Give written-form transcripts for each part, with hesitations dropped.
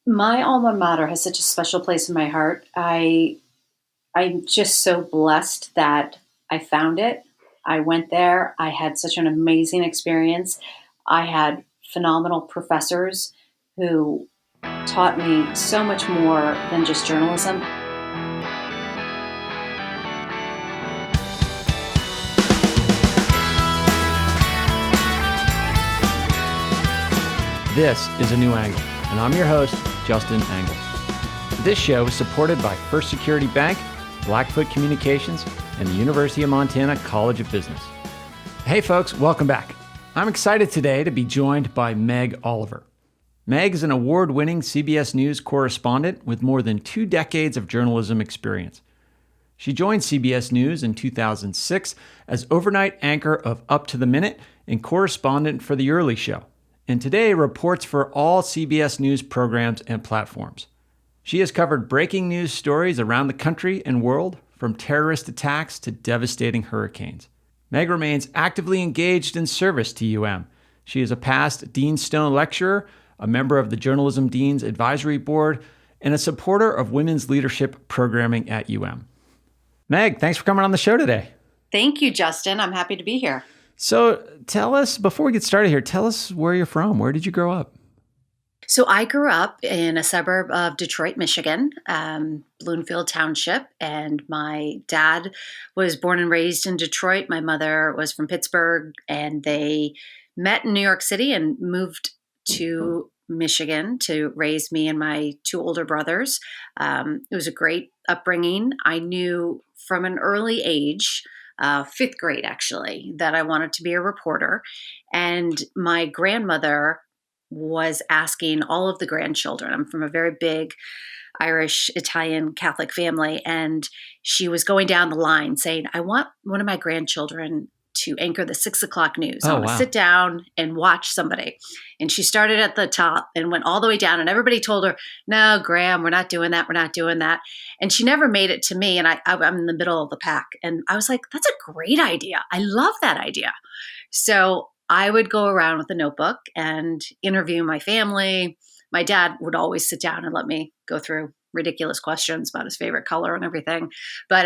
My alma mater has such a special place in my heart. I'm just so blessed that I found it. I went there. I had such an amazing experience. I had phenomenal professors who taught me so much more than just journalism. This is A New Angle, and I'm your host, Justin Angles. This show is supported by First Security Bank, Blackfoot Communications, and the University of Montana College of Business. Hey folks, welcome back. I'm excited today to be joined by Meg Oliver. Meg is an award-winning CBS News correspondent with more than 2 decades of journalism experience. She joined CBS News in 2006 as overnight anchor of Up to the Minute and correspondent for The Early Show, and today reports for all CBS News programs and platforms. She has covered breaking news stories around the country and world, from terrorist attacks to devastating hurricanes. Meg remains actively engaged in service to UM. She is a past Dean Stone lecturer, a member of the Journalism Dean's Advisory Board, and a supporter of women's leadership programming at UM. Meg, thanks for coming on the show today. Thank you, Justin. I'm happy to be here. So tell us, before we get started here, tell us where you're from. Where did you grow up? So I grew up in a suburb of Detroit, Michigan, Bloomfield Township, and my dad was born and raised in Detroit. My mother was from Pittsburgh, and they met in New York City and moved to Michigan to raise me and my 2 older brothers. It was a great upbringing. I knew from an early age, 5th grade actually, that I wanted to be a reporter. And my grandmother was asking all of the grandchildren. I'm from a very big Irish, Italian, Catholic family. And she was going down the line saying, I want one of my grandchildren to anchor the 6 o'clock news. I want to sit down and watch somebody. And she started at the top and went all the way down. And everybody told her, no, Graham, we're not doing that. We're not doing that. And she never made it to me. And I'm in the middle of the pack. And I was like, that's a great idea. I love that idea. So I would go around with a notebook and interview my family. My dad would always sit down and let me go through ridiculous questions about his favorite color and everything. But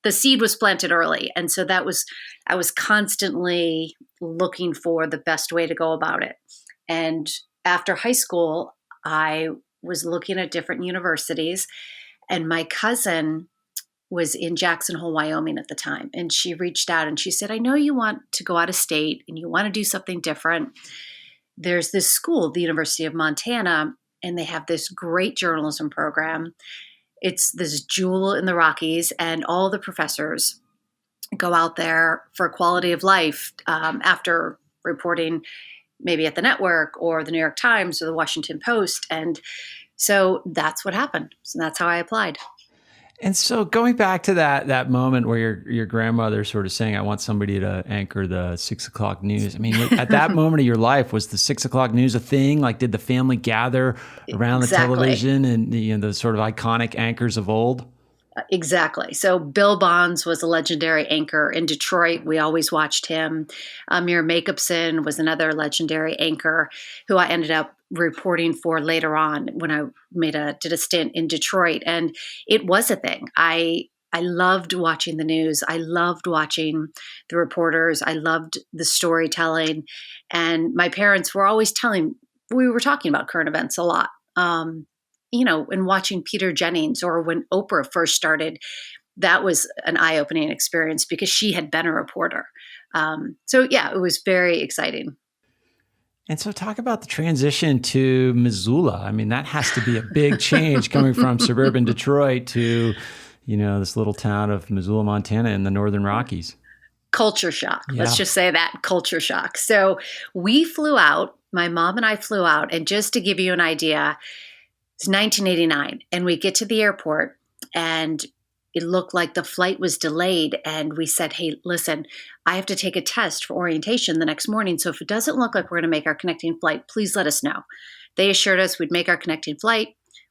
the seed was planted early. And so I was constantly looking for the best way to go about it. And after high school, I was looking at different universities, and my cousin was in Jackson Hole, Wyoming at the time. And she reached out and she said, I know you want to go out of state and you want to do something different. There's this school, the University of Montana, and they have this great journalism program. It's this jewel in the Rockies, and all the professors go out there for quality of life after reporting maybe at the network or the New York Times or the Washington Post. And so that's what happened. So that's how I applied. And so going back to that moment where your grandmother sort of saying, I want somebody to anchor the 6 o'clock news. I mean, at that moment of your life, was the 6 o'clock news a thing? Like, did the family gather around the television and the sort of iconic anchors of old? Exactly. So Bill Bonds was a legendary anchor in Detroit. We always watched him. Amir Jacobson was another legendary anchor who I ended up reporting for later on when I did a stint in Detroit. And it was a thing. I loved watching the news. I loved watching the reporters. I loved the storytelling. And my parents were always we were talking about current events a lot. And watching Peter Jennings, or when Oprah first started, that was an eye-opening experience because she had been a reporter. It was very exciting. And so talk about the transition to Missoula. I mean, that has to be a big change coming from suburban Detroit to, this little town of Missoula, Montana in the Northern Rockies. Culture shock. Yeah. Let's just say that, culture shock. So we flew out, my mom and I flew out, and just to give you an idea, it's 1989, and we get to the airport, and it looked like the flight was delayed. And we said, hey, listen, I have to take a test for orientation the next morning. So if it doesn't look like we're going to make our connecting flight, please let us know. They assured us we'd make our connecting flight.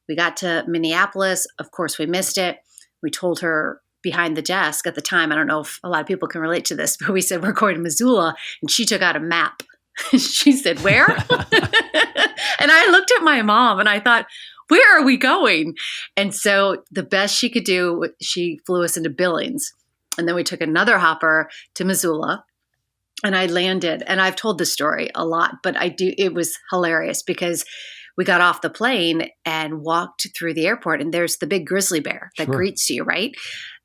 We got to Minneapolis. Of course, we missed it. We told her behind the desk at the time, I don't know if a lot of people can relate to this, but we said, we're going to Missoula. And she took out a map. She said, where? And I looked at my mom and I thought, where are we going? And so the best she could do, she flew us into Billings. And then we took another hopper to Missoula. And I landed, and I've told this story a lot, but it was hilarious because we got off the plane and walked through the airport, and there's the big grizzly bear that greets you, right?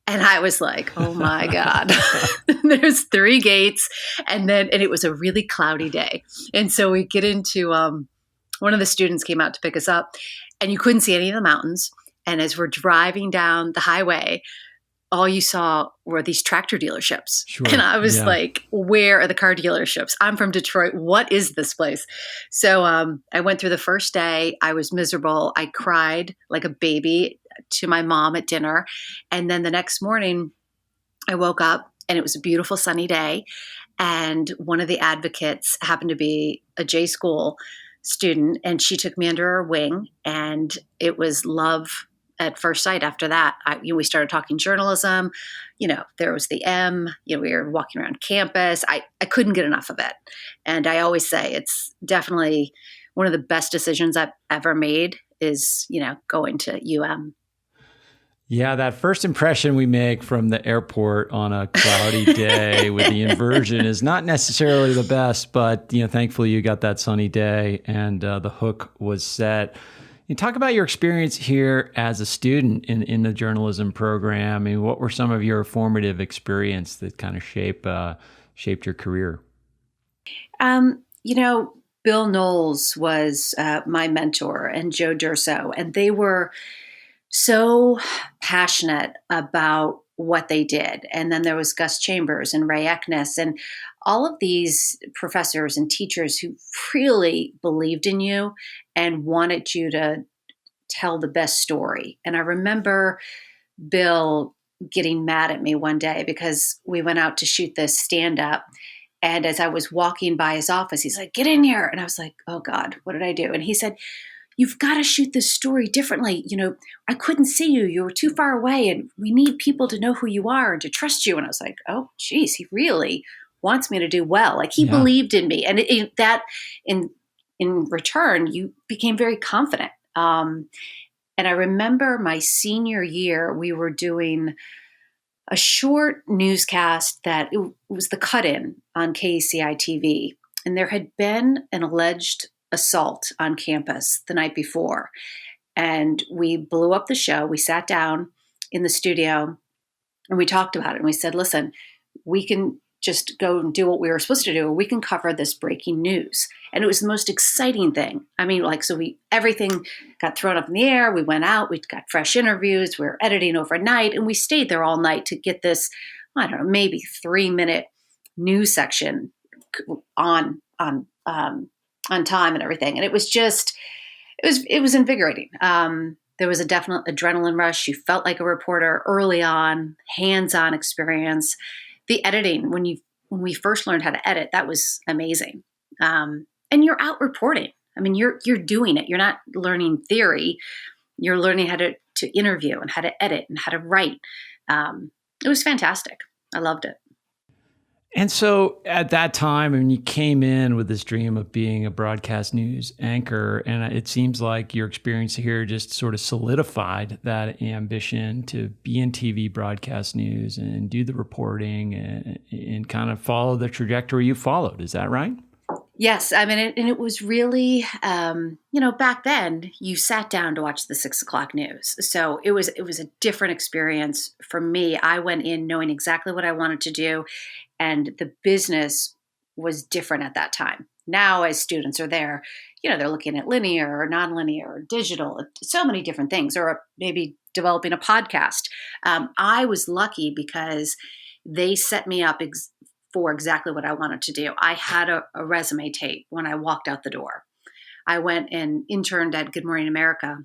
And I was like, oh my God, there's 3 gates. And it was a really cloudy day. And so we get into, one of the students came out to pick us up, and you couldn't see any of the mountains. And as we're driving down the highway, all you saw were these tractor dealerships. Sure. And I was like, where are the car dealerships? I'm from Detroit. What is this place? So I went through the first day. I was miserable. I cried like a baby to my mom at dinner. And then the next morning I woke up and it was a beautiful sunny day. And one of the advocates happened to be a J school student, and she took me under her wing, and it was love at first sight. After that, we started talking journalism. There was the M. We were walking around campus. I couldn't get enough of it. And I always say it's definitely one of the best decisions I've ever made is, going to UM. Yeah, that first impression we make from the airport on a cloudy day with the inversion is not necessarily the best, but thankfully you got that sunny day and the hook was set. You talk about your experience here as a student in the journalism program. I mean, what were some of your formative experience that kind of shaped your career? Bill Knowles was my mentor, and Joe Durso, and they were so passionate about what they did. And then there was Gus Chambers and Ray Eckness and all of these professors and teachers who really believed in you and wanted you to tell the best story. And I remember Bill getting mad at me one day because we went out to shoot this stand-up. And as I was walking by his office, he's like, "Get in here." And I was like, oh God, what did I do? And he said, "You've got to shoot this story differently. I couldn't see you. You were too far away, and we need people to know who you are and to trust you." And I was like, oh, geez, he really wants me to do well. Like he believed in me. And that in return, you became very confident. And I remember my senior year, we were doing a short newscast that it was the cut-in on KCI TV. And there had been an alleged assault on campus the night before. And we blew up the show. We sat down in the studio and we talked about it. And we said, listen, we can just go and do what we were supposed to do, or we can cover this breaking news. And it was the most exciting thing. I mean, everything got thrown up in the air. We went out, we got fresh interviews. We were editing overnight, and we stayed there all night to get this, I don't know, maybe 3-minute news section on time and everything. And it was just, it was invigorating. There was a definite adrenaline rush. You felt like a reporter early on, hands-on experience. The editing, when we first learned how to edit, that was amazing. And you're out reporting. I mean, you're doing it. You're not learning theory. You're learning how to interview and how to edit and how to write. It was fantastic. I loved it. And so at that time, when you came in with this dream of being a broadcast news anchor, and it seems like your experience here just sort of solidified that ambition to be in TV broadcast news and do the reporting and kind of follow the trajectory you followed. Is that right? Yes. I mean, and it was really, back then you sat down to watch the 6 o'clock news. So it was a different experience for me. I went in knowing exactly what I wanted to do. And the business was different at that time. Now, as students are there, they're looking at linear or nonlinear or digital, so many different things, or maybe developing a podcast. I was lucky because they set me up for exactly what I wanted to do. I had a resume tape when I walked out the door. I went and interned at Good Morning America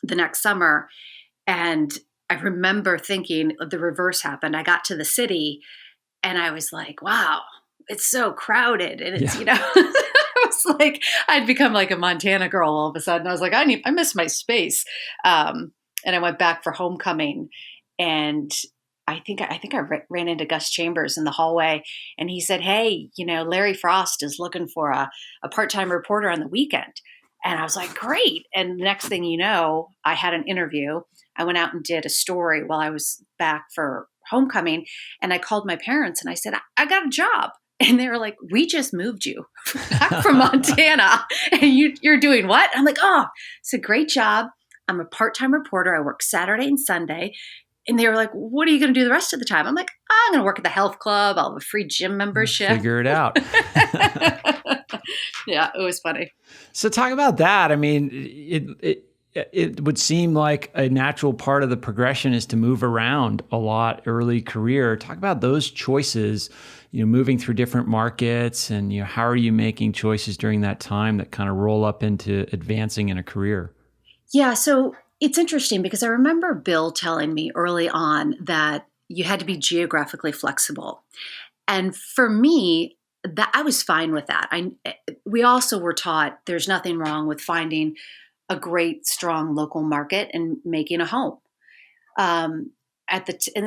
the next summer. And I remember thinking the reverse happened. I got to the city and I was like, wow, it's so crowded. And it's, I was like, I'd become like a Montana girl all of a sudden. I was like, I miss my space. And I went back for homecoming, and I think I ran into Gus Chambers in the hallway, and he said, "Hey, Larry Frost is looking for a part-time reporter on the weekend. And I was like, great. And the next thing you know, I had an interview. I went out and did a story while I was back for homecoming. And I called my parents and I said, I got a job. And they were like, we just moved you back from Montana. And you're doing what? I'm like, oh, it's a great job. I'm a part-time reporter. I work Saturday and Sunday. And they were like, what are you going to do the rest of the time? I'm like, oh, I'm going to work at the health club. I'll have a free gym membership. Figure it out. Yeah, it was funny. So talk about that. I mean, it would seem like a natural part of the progression is to move around a lot early career. Talk about those choices, moving through different markets, and how are you making choices during that time that kind of roll up into advancing in a career? Yeah, so it's interesting because I remember Bill telling me early on that you had to be geographically flexible. And for me, that I was fine with that. We also were taught there's nothing wrong with finding a great, strong local market and making a home. And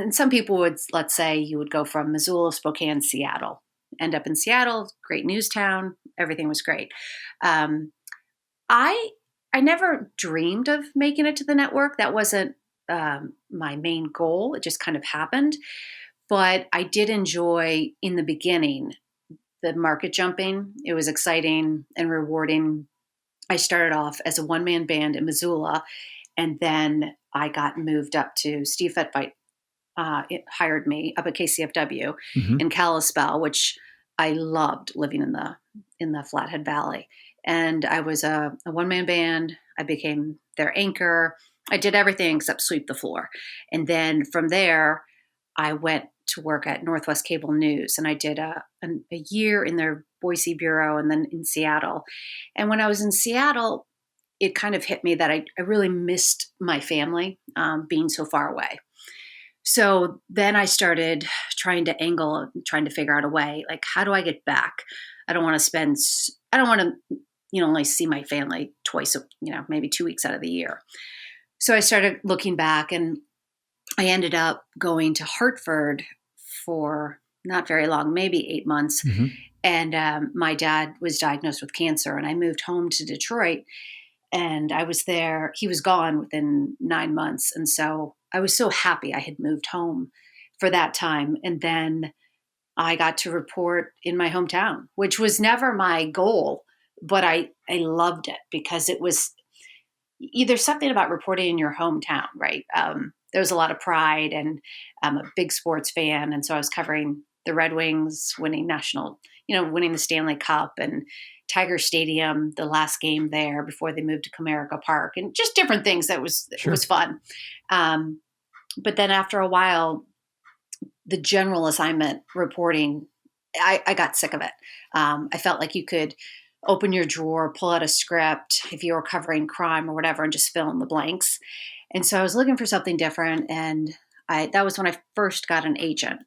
some people would, let's say, you would go from Missoula, Spokane, Seattle, end up in Seattle, great news town, everything was great. I never dreamed of making it to the network. That wasn't my main goal. It just kind of happened. But I did enjoy in the beginning the market jumping. It was exciting and rewarding. I started off as a one-man band in Missoula, and then I got moved up to Steve Fetvite. It hired me up at KCFW in Kalispell, which I loved living in the Flathead Valley. And I was a one-man band. I became their anchor. I did everything except sweep the floor. And then from there, I went to work at Northwest Cable News, and I did a year in their Boise bureau and then in Seattle. And when I was in Seattle, it kind of hit me that I really missed my family being so far away. So then I started trying to figure out a way, like, how do I get back? I don't want to, only see my family twice, maybe 2 weeks out of the year. So I started looking back, and I ended up going to Hartford for not very long, maybe 8 months. And my dad was diagnosed with cancer, and I moved home to Detroit, and I was there. He was gone within 9 months. And so I was so happy I had moved home for that time. And then I got to report in my hometown, which was never my goal, but I loved it because it was either something about reporting in your hometown, right? There was a lot of pride, and I'm a big sports fan. And so I was covering the Red Wings winning winning the Stanley Cup, and Tiger Stadium, the last game there before they moved to Comerica Park, and just different things. It was fun. But then after a while, the general assignment reporting, I got sick of it. I felt like you could open your drawer, pull out a script if you were covering crime or whatever, and just fill in the blanks. And so I was looking for something different. And that was when I first got an agent.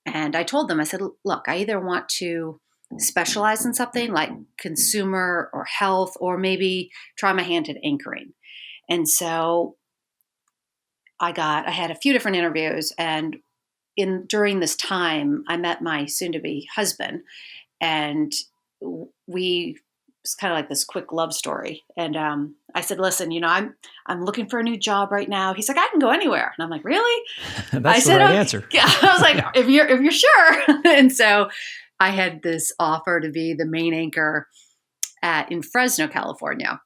And I told them, I said, look, I either want to specialize in something like consumer or health, or maybe try my hand at anchoring. And so I had a few different interviews, and during this time, I met my soon-to-be husband, and it's kind of like this quick love story. And I said, listen, I'm looking for a new job right now. He's like, I can go anywhere. And I'm like, really? That's the right answer. Yeah. I was like, if you're sure. And so I had this offer to be the main anchor in Fresno, California.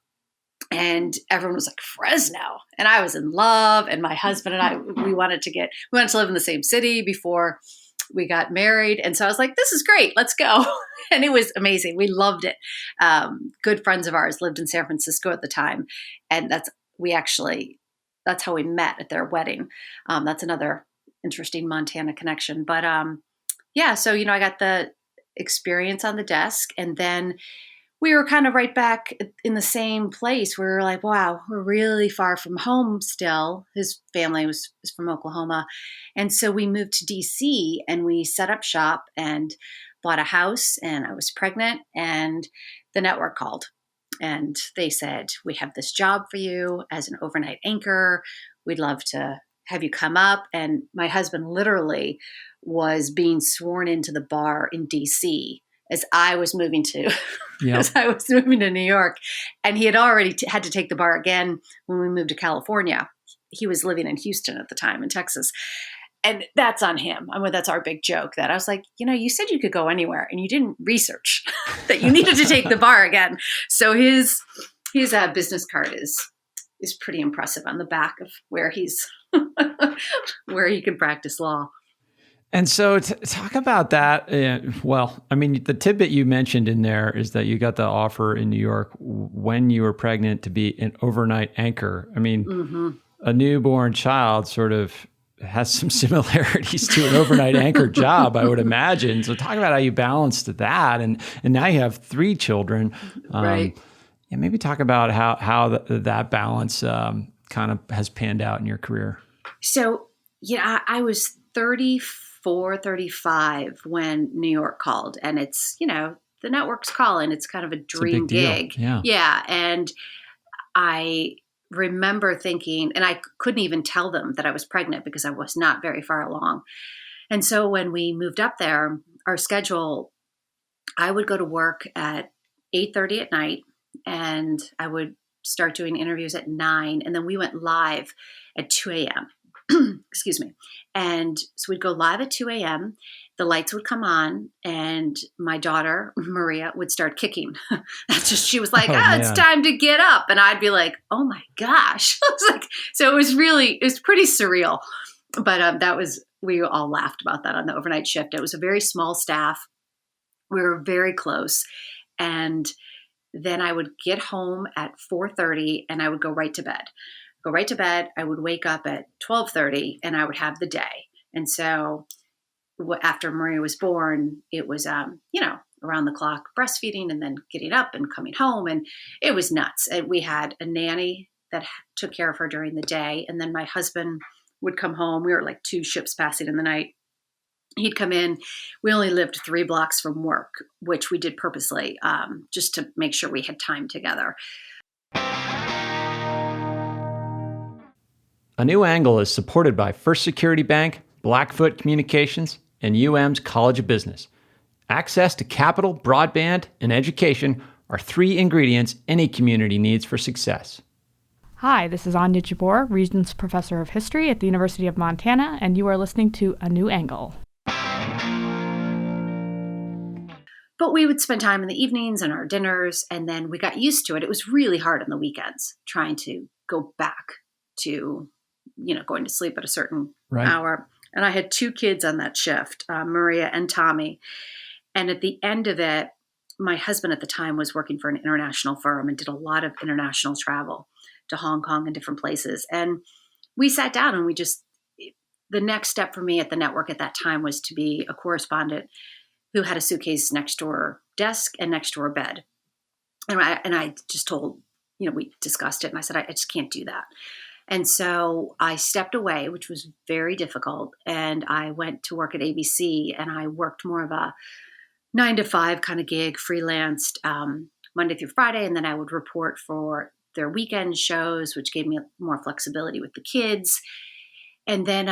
And everyone was like, Fresno. And I was in love. And my husband and I, we wanted to live in the same city before we got married. And so I was like, this is great. Let's go. And it was amazing. We loved it. Good friends of ours lived in San Francisco at the time. And that's how we met at their wedding. That's another interesting Montana connection. But so, I got the experience on the desk, and then we were kind of right back in the same place. We were like, wow, we're really far from home still. His family was from Oklahoma. And so we moved to DC, and we set up shop and bought a house, and I was pregnant, and the network called, and they said, we have this job for you as an overnight anchor. We'd love to have you come up. And my husband literally was being sworn into the bar in DC as I was moving to Yep. as I was moving to New York, and he had already had to take the bar again when we moved to California. He was living in Houston at the time in Texas. And that's on him. I mean, that's our big joke that I was like, you said you could go anywhere and you didn't research that you needed to take the bar again. So his business card is pretty impressive on the back of where he's where he can practice law. And so talk about that. Well, I mean, the tidbit you mentioned in there is that you got the offer in New York when you were pregnant to be an overnight anchor. I mean, a newborn child sort of has some similarities to an overnight anchor job, I would imagine. So talk about how you balanced that. And now you have 3 children. Right. And maybe talk about how that balance kind of has panned out in your career. So, I was 34, 35 when New York called, and it's, the network's calling. It's kind of a dream gig. Yeah. And I remember thinking, and I couldn't even tell them that I was pregnant because I was not very far along. And so when we moved up there, our schedule, I would go to work at 8:30 at night, and I would start doing interviews at 9, and then we went live at 2 a.m. Excuse me. And so we'd go live at 2 a.m. The lights would come on, and my daughter, Maria, would start kicking. She was like, it's time to get up. And I'd be like, oh my gosh. I was like, so it was pretty surreal. But we all laughed about that on the overnight shift. It was a very small staff. We were very close. And then I would get home at 4:30 and I would go right to bed. I would wake up at 12:30 and I would have the day. And so after Maria was born, it was, around the clock breastfeeding and then getting up and coming home. And it was nuts. And we had a nanny that took care of her during the day. And then my husband would come home. We were like 2 ships passing in the night. He'd come in. We only lived 3 blocks from work, which we did purposely, just to make sure we had time together. A New Angle is supported by First Security Bank, Blackfoot Communications, and UM's College of Business. Access to capital, broadband, and education are 3 ingredients any community needs for success. Hi, this is Anya Jabor, Regents Professor of History at the University of Montana, and you are listening to A New Angle. But we would spend time in the evenings and our dinners, and then we got used to it. It was really hard on the weekends, trying to go back to, going to sleep at a certain hour. And I had 2 kids on that shift, Maria and Tommy. And at the end of it, my husband at the time was working for an international firm and did a lot of international travel to Hong Kong and different places. And we sat down and the next step for me at the network at that time was to be a correspondent who had a suitcase next to her desk and next to her bed. And I just told, we discussed it, and I said, I just can't do that. And so I stepped away, which was very difficult. And I went to work at ABC, and I worked more of a 9-to-5 kind of gig, freelanced Monday through Friday. And then I would report for their weekend shows, which gave me more flexibility with the kids. And then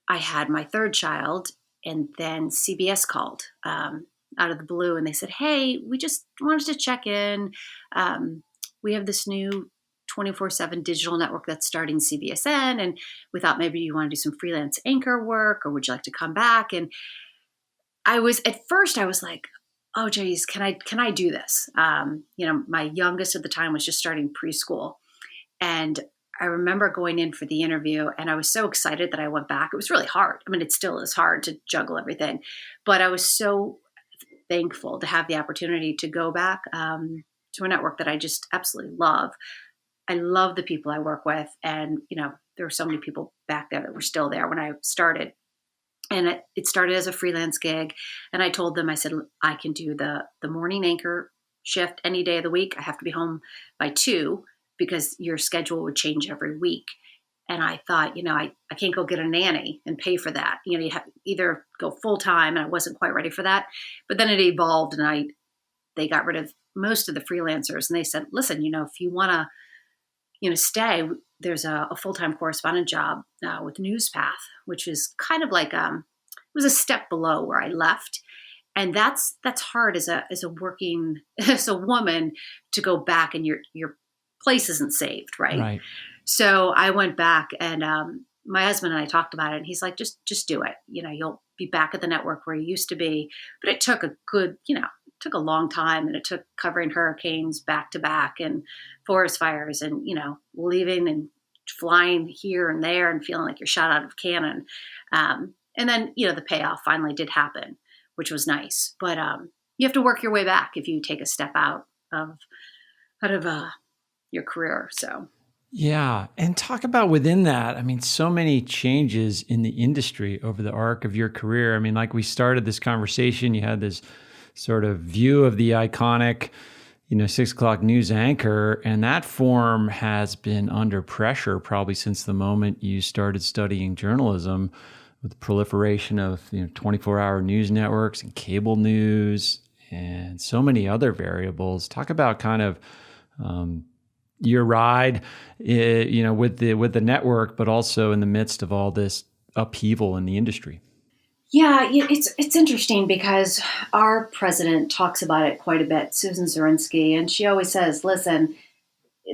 I had my 3rd child, and then CBS called out of the blue, and they said, hey, we just wanted to check in. We have this new 24/7 digital network that's starting, CBSN, and we thought maybe you want to do some freelance anchor work, or would you like to come back? And at first I was like, oh geez, can I do this? My youngest at the time was just starting preschool, and I remember going in for the interview, and I was so excited that I went back. It was really hard. I mean, it still is hard to juggle everything, but I was so thankful to have the opportunity to go back to a network that I just absolutely love. I love the people I work with. And, there were so many people back there that were still there when I started. And it started as a freelance gig. And I told them, I said, I can do the morning anchor shift any day of the week. I have to be home by 2 because your schedule would change every week. And I thought, I can't go get a nanny and pay for that. You have either go full time, and I wasn't quite ready for that. But then it evolved, and they got rid of most of the freelancers, and they said, listen, if you want to, stay, there's a full-time correspondent job with NewsPath, which is kind of like, it was a step below where I left. And that's hard as a working as a woman to go back and your place isn't saved, right? Right. So I went back and my husband and I talked about it, and he's like, just do it. You'll be back at the network where you used to be. But it took took a long time, and it took covering hurricanes back to back and forest fires and, leaving and flying here and there and feeling like you're shot out of a cannon. And then, the payoff finally did happen, which was nice. But you have to work your way back if you take a step out of your career. So. Yeah. And talk about within that, I mean, so many changes in the industry over the arc of your career. I mean, like we started this conversation, you had this sort of view of the iconic, 6 o'clock news anchor, and that form has been under pressure probably since the moment you started studying journalism, with the proliferation of 24-hour news networks and cable news and so many other variables. Talk about kind of your ride, with the network, but also in the midst of all this upheaval in the industry. Yeah, it's interesting because our president talks about it quite a bit, Susan Zirinsky, and she always says, listen,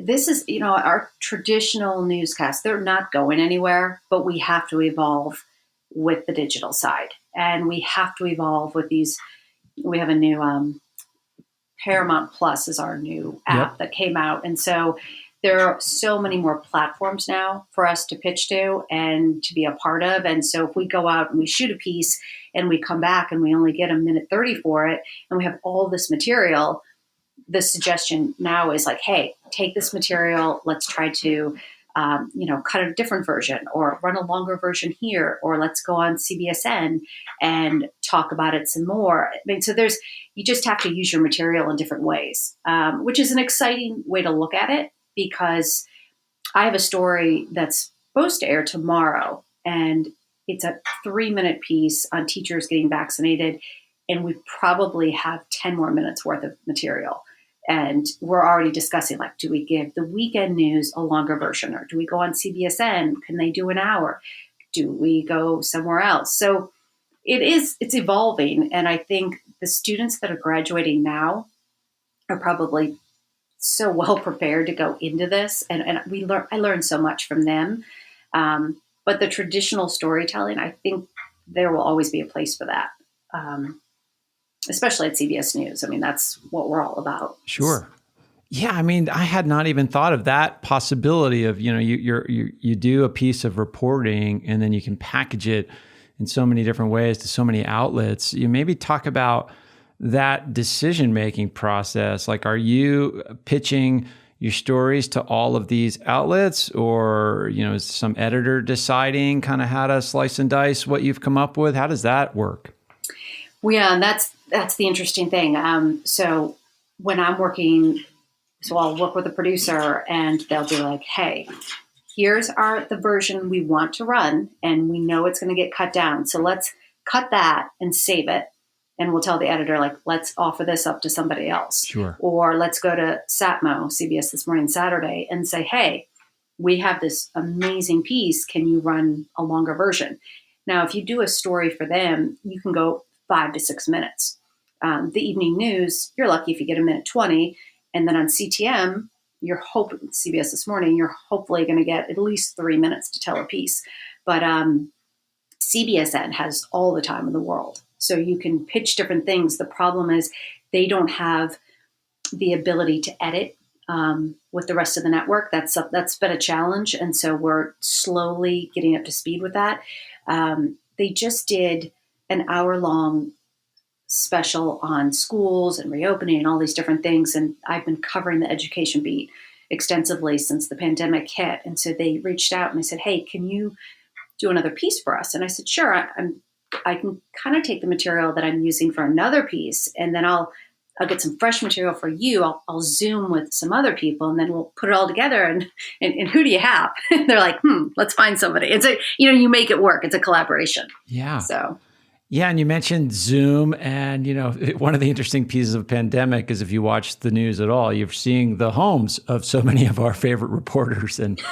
this is, our traditional newscasts, they're not going anywhere, but we have to evolve with the digital side. And we have to evolve with these. We have a new Paramount Plus is our new app that came out. And so there are so many more platforms now for us to pitch to and to be a part of. And so if we go out and we shoot a piece and we come back and we only get a minute 30 for it, and we have all this material, the suggestion now is like, hey, take this material, let's try to cut a different version or run a longer version here, or let's go on CBSN and talk about it some more. I mean, so you just have to use your material in different ways, which is an exciting way to look at it, because I have a story that's supposed to air tomorrow, and it's a 3-minute piece on teachers getting vaccinated, and we probably have 10 more minutes worth of material. And we're already discussing, like, do we give the weekend news a longer version, or do we go on CBSN? Can they do an hour? Do we go somewhere else? So it's evolving. And I think the students that are graduating now are probably so well prepared to go into this. And I learned so much from them. But the traditional storytelling, I think there will always be a place for that. Especially at CBS News. I mean, that's what we're all about. Sure. Yeah. I mean, I had not even thought of that possibility of, you do a piece of reporting and then you can package it in so many different ways to so many outlets. You maybe talk about that decision-making process. Like, are you pitching your stories to all of these outlets, or, is some editor deciding kind of how to slice and dice what you've come up with? How does that work? Well, yeah, and that's the interesting thing. So when I'm working, I'll work with a producer, and they'll be like, hey, here's the version we want to run, and we know it's going to get cut down. So let's cut that and save it. And we'll tell the editor, like, let's offer this up to somebody else. Sure. Or let's go to Satmo, CBS This Morning Saturday, and say, hey, we have this amazing piece. Can you run a longer version? Now, if you do a story for them, you can go 5 to 6 minutes. The evening news, you're lucky if you get a minute 20. And then on CTM, CBS This Morning, you're hopefully going to get at least 3 minutes to tell a piece. But CBSN has all the time in the world. So you can pitch different things. The problem is they don't have the ability to edit with the rest of the network. That's been a challenge. And so we're slowly getting up to speed with that. They just did an hour-long special on schools and reopening and all these different things. And I've been covering the education beat extensively since the pandemic hit. And so they reached out and they said, hey, can you do another piece for us? And I said, sure. I can kind of take the material that I'm using for another piece, and then I'll get some fresh material for you. I'll Zoom with some other people, and then we'll put it all together. And who do you have? They're like, let's find somebody. It's you make it work. It's a collaboration. Yeah. So. Yeah, and you mentioned Zoom, and one of the interesting pieces of pandemic is if you watch the news at all, you're seeing the homes of so many of our favorite reporters, and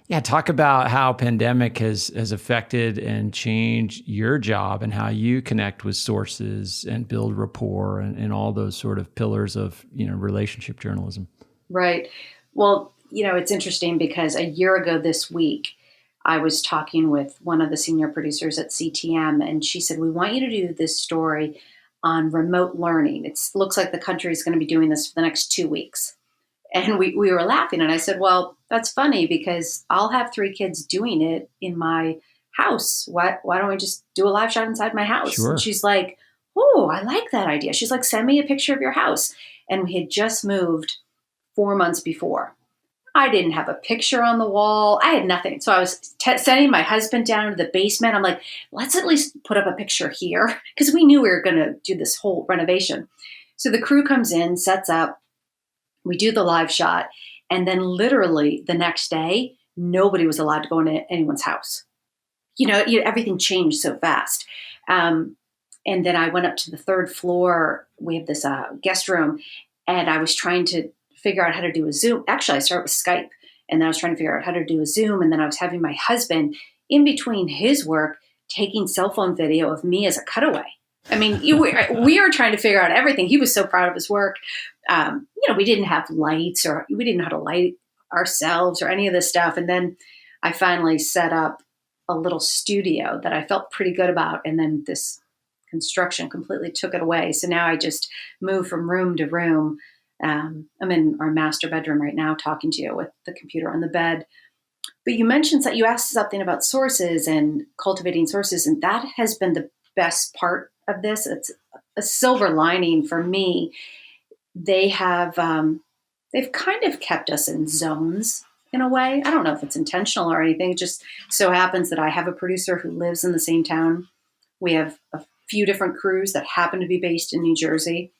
yeah, talk about how pandemic has affected and changed your job and how you connect with sources and build rapport and all those sort of pillars of relationship journalism. Right. Well, it's interesting because a year ago this week, I was talking with one of the senior producers at CTM, and she said, "We want you to do this story on remote learning. It looks like the country is going to be doing this for the next 2 weeks." And we were laughing, and I said, "Well, that's funny because I'll have 3 kids doing it in my house. Why don't we just do a live shot inside my house?" Sure. And she's like, "Oh, I like that idea." She's like, "Send me a picture of your house." And we had just moved 4 months before. I didn't have a picture on the wall. I had nothing. So I was sending my husband down to the basement. I'm like, let's at least put up a picture here because we knew we were going to do this whole renovation. So the crew comes in, sets up, we do the live shot. And then literally the next day, nobody was allowed to go into anyone's house. Everything changed so fast. And then I went up to the 3rd floor. We have this guest room, and I was trying to figure out how to do a Zoom. Actually, I started with Skype, and then I was trying to figure out how to do a Zoom. And then I was having my husband in between his work taking cell phone video of me as a cutaway. I mean, we were trying to figure out everything. He was so proud of his work. We didn't have lights, or we didn't know how to light ourselves or any of this stuff. And then I finally set up a little studio that I felt pretty good about. And then this construction completely took it away. So now I just move from room to room. I'm in our master bedroom right now talking to you with the computer on the bed. But you mentioned that you asked something about sources and cultivating sources, and that has been the best part of this. It's a silver lining for me. They've kind of kept us in zones in a way. I don't know if it's intentional or anything. It just so happens that I have a producer who lives in the same town. We have a few different crews that happen to be based in New Jersey.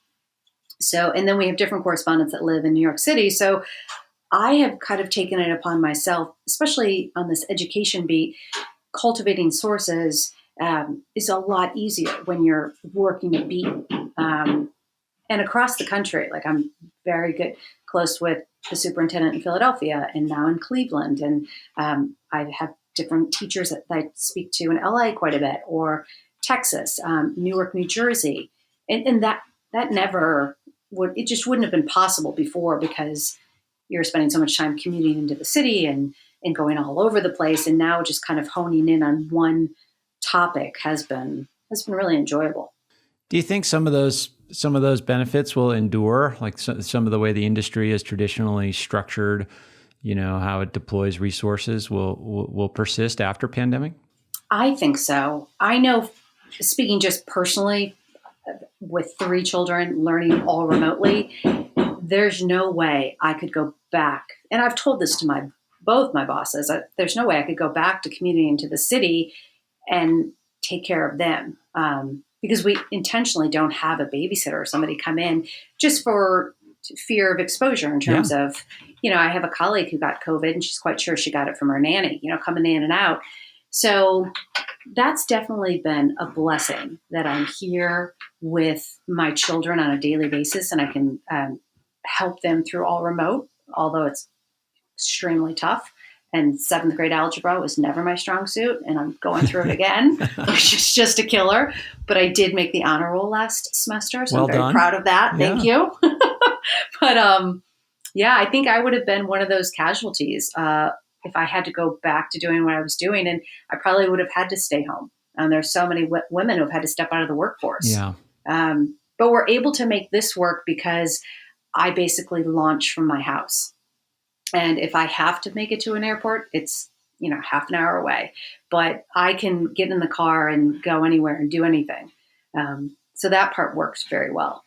So, and then we have different correspondents that live in New York City. So I have kind of taken it upon myself, especially on this education beat, cultivating sources is a lot easier when you're working a beat. And across the country, like I'm very close with the superintendent in Philadelphia and now in Cleveland. And I have different teachers that I speak to in LA quite a bit, or Texas, Newark, New Jersey. And that never it just wouldn't have been possible before because you're spending so much time commuting into the city and going all over the place. And now just kind of honing in on one topic has been really enjoyable. Do you think some of those benefits will endure, like some of the way the industry is traditionally structured, how it deploys resources will persist after pandemic? I think so. I know, speaking just personally, with 3 children learning all remotely, there's no way I could go back. And I've told this to both my bosses. There's no way I could go back to commuting into the city and take care of them. Because we intentionally don't have a babysitter or somebody come in just for fear of exposure in terms of, I have a colleague who got COVID and she's quite sure she got it from her nanny, coming in and out. So that's definitely been a blessing that I'm here with my children on a daily basis and I can help them through all remote, although it's extremely tough. And 7th grade algebra was never my strong suit, and I'm going through it again, which is just a killer. But I did make the honor roll last semester, so I'm very proud of that. Yeah. Thank you. But I think I would have been one of those casualties if I had to go back to doing what I was doing, and I probably would have had to stay home. And there's so many women who have had to step out of the workforce. Yeah. But we're able to make this work because I basically launch from my house. And if I have to make it to an airport, it's, half an hour away. But I can get in the car and go anywhere and do anything. So that part works very well.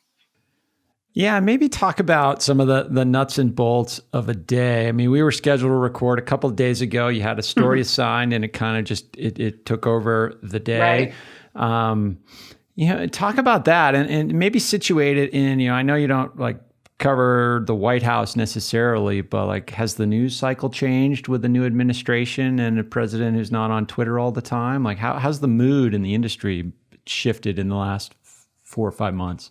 Yeah, maybe talk about some of the nuts and bolts of a day. I mean, we were scheduled to record a couple of days ago. You had a story assigned and it kind of just, it took over the day. Right. Talk about that and maybe situate it in, I know you don't like cover the White House necessarily, but like, has the news cycle changed with the new administration and a president who's not on Twitter all the time? Like, how's the mood in the industry shifted in the last 4 or 5 months?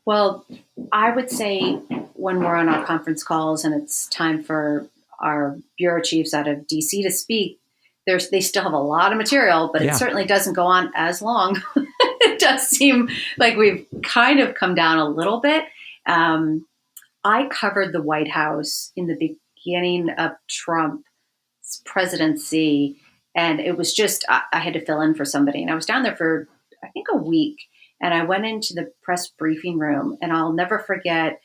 Well, I would say when we're on our conference calls and it's time for our bureau chiefs out of DC to speak, they still have a lot of material, but it certainly doesn't go on as long. It does seem like we've kind of come down a little bit. I covered the White House in the beginning of Trump's presidency, and it was just, I had to fill in for somebody. And I was down there for, I think, a week. And I went into the press briefing room, and I'll never forget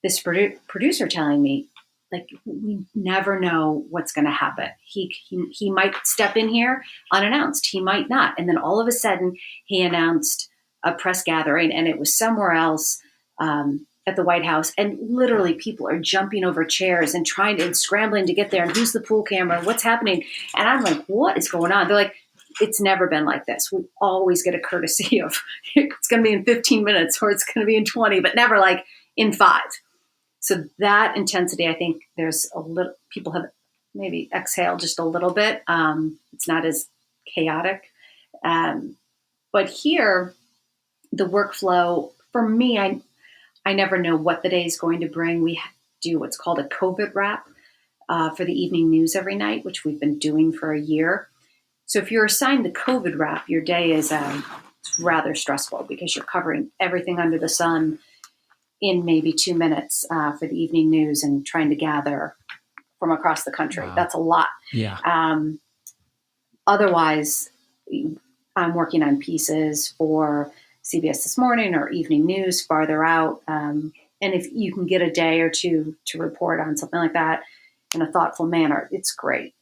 this producer telling me, like, we never know what's going to happen. He might step in here unannounced. He might not. And then all of a sudden, he announced a press gathering, and it was somewhere else at the White House. And literally, people are jumping over chairs and scrambling to get there. And who's the pool camera? What's happening? And I'm like, what is going on? They're like, it's never been like this. We always get a courtesy of it's going to be in 15 minutes or it's going to be in 20, but never like in 5. So that intensity, I think there's a little, people have maybe exhaled just a little bit. It's not as chaotic. But here, the workflow, for me, I never know what the day is going to bring. We do what's called a COVID wrap for the evening news every night, which we've been doing for a year. So if you're assigned the COVID wrap, your day is it's rather stressful because you're covering everything under the sun in maybe 2 minutes for the evening news and trying to gather from across the country. Wow. That's a lot. Yeah. Otherwise, I'm working on pieces for CBS This Morning or evening news farther out. And if you can get a day or two to report on something like that in a thoughtful manner, it's great.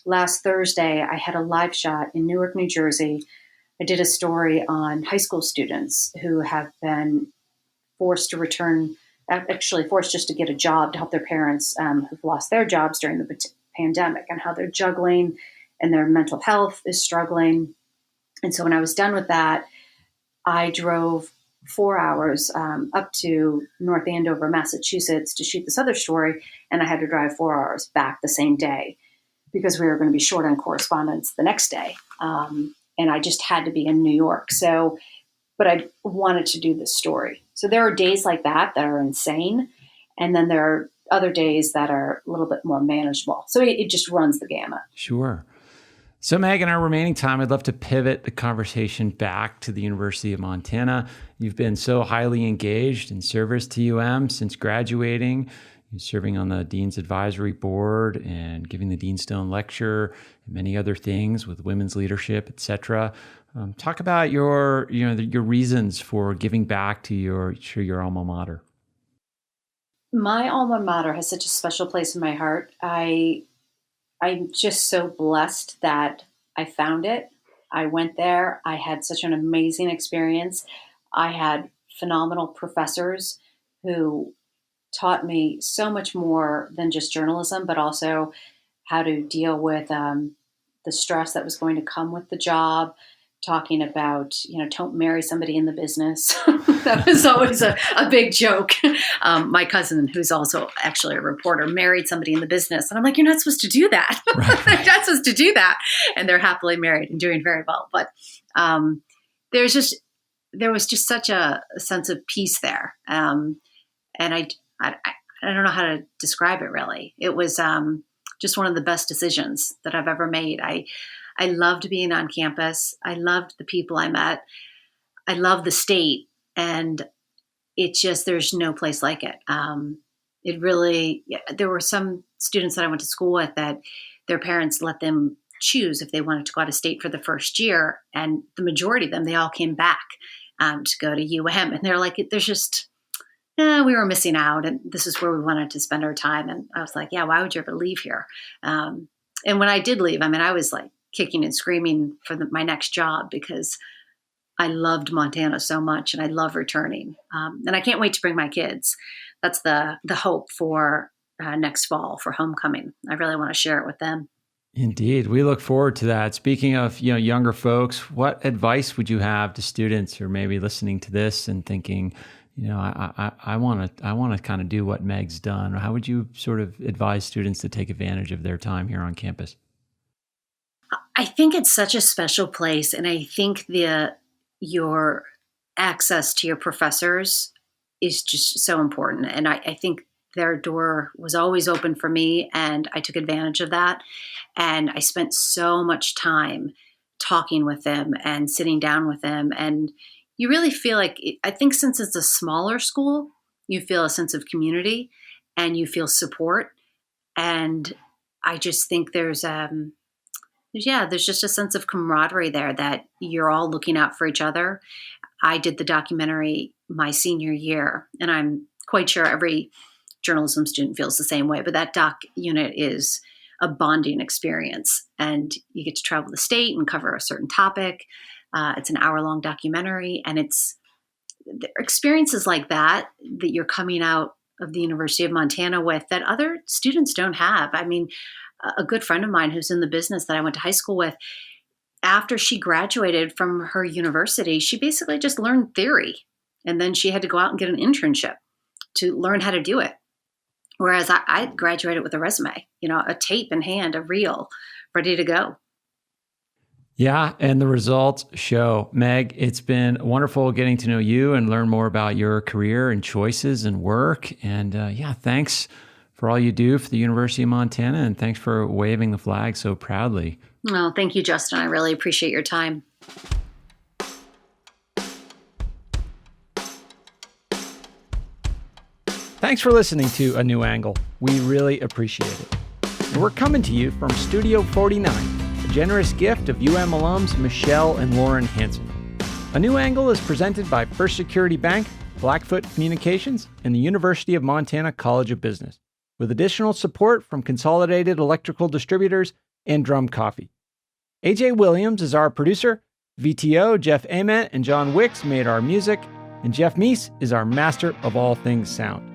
Last Thursday, I had a live shot in Newark, New Jersey. I did a story on high school students who have been forced to return, actually forced just to get a job to help their parents who've lost their jobs during the pandemic, and how they're juggling and their mental health is struggling. And so when I was done with that, I drove 4 hours up to North Andover, Massachusetts to shoot this other story. And I had to drive 4 hours back the same day, because we were going to be short on correspondence the next day. And I just had to be in New York. So, but I wanted to do this story. So there are days like that are insane. And then there are other days that are a little bit more manageable. So it just runs the gamut. Sure. So Meg, in our remaining time, I'd love to pivot the conversation back to the University of Montana. You've been so highly engaged in service to UM since graduating. You're serving on the Dean's Advisory Board and giving the Dean Stone Lecture and many other things with women's leadership, et cetera. Talk about your reasons for giving back to your alma mater. My alma mater has such a special place in my heart. I'm just so blessed that I found it. I went there. I had such an amazing experience. I had phenomenal professors who taught me so much more than just journalism, but also how to deal with the stress that was going to come with the job, talking about, don't marry somebody in the business. That was always a big joke. My cousin, who's also actually a reporter, married somebody in the business. And I'm like, you're not supposed to do that. Right. You're not supposed to do that. And they're happily married and doing very well. But there was just such a sense of peace there. And I don't know how to describe it really. It was just one of the best decisions that I've ever made. I loved being on campus. I loved the people I met. I loved the state. And there's no place like it. There were some students that I went to school with that their parents let them choose if they wanted to go out of state for the first year. And the majority of them, they all came back to go to UM. And they're like, there's just, we were missing out. And this is where we wanted to spend our time. And I was like, yeah, why would you ever leave here? And when I did leave, I was like kicking and screaming for my next job because I loved Montana so much and I love returning. And I can't wait to bring my kids. That's the hope for next fall for homecoming. I really want to share it with them. Indeed. We look forward to that. Speaking of, younger folks, what advice would you have to students who are maybe listening to this and thinking, I want to kind of do what Meg's done. How would you sort of advise students to take advantage of their time here on campus? I think it's such a special place, and I think your access to your professors is just so important. And I think their door was always open for me, and I took advantage of that. And I spent so much time talking with them and sitting down with them. And you really feel like, I think since it's a smaller school, you feel a sense of community and you feel support. And I just think there's just a sense of camaraderie there that you're all looking out for each other. I did the documentary my senior year, and I'm quite sure every journalism student feels the same way, but that doc unit is a bonding experience, and you get to travel the state and cover a certain topic. It's an hour-long documentary, and it's experiences like that you're coming out of the University of Montana with that other students don't have. I mean, a good friend of mine who's in the business that I went to high school with, after she graduated from her university, she basically just learned theory, and then she had to go out and get an internship to learn how to do it. Whereas I graduated with a resume, a tape in hand, a reel, ready to go. Yeah, and the results show. Meg, it's been wonderful getting to know you and learn more about your career and choices and work. And thanks for all you do for the University of Montana, and thanks for waving the flag so proudly. Oh, thank you, Justin. I really appreciate your time. Thanks for listening to A New Angle. We really appreciate it. And we're coming to you from Studio 49, a generous gift of UM alums Michelle and Lauren Hansen. A New Angle is presented by First Security Bank, Blackfoot Communications, and the University of Montana College of Business, with additional support from Consolidated Electrical Distributors and Drum Coffee. AJ Williams is our producer. VTO, Jeff Ament, and John Wicks made our music, and Jeff Meese is our master of all things sound.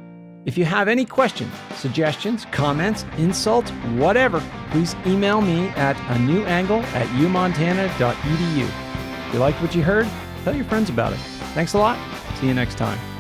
If you have any questions, suggestions, comments, insults, whatever, please email me at anewangle@umontana.edu. If you liked what you heard, tell your friends about it. Thanks a lot. See you next time.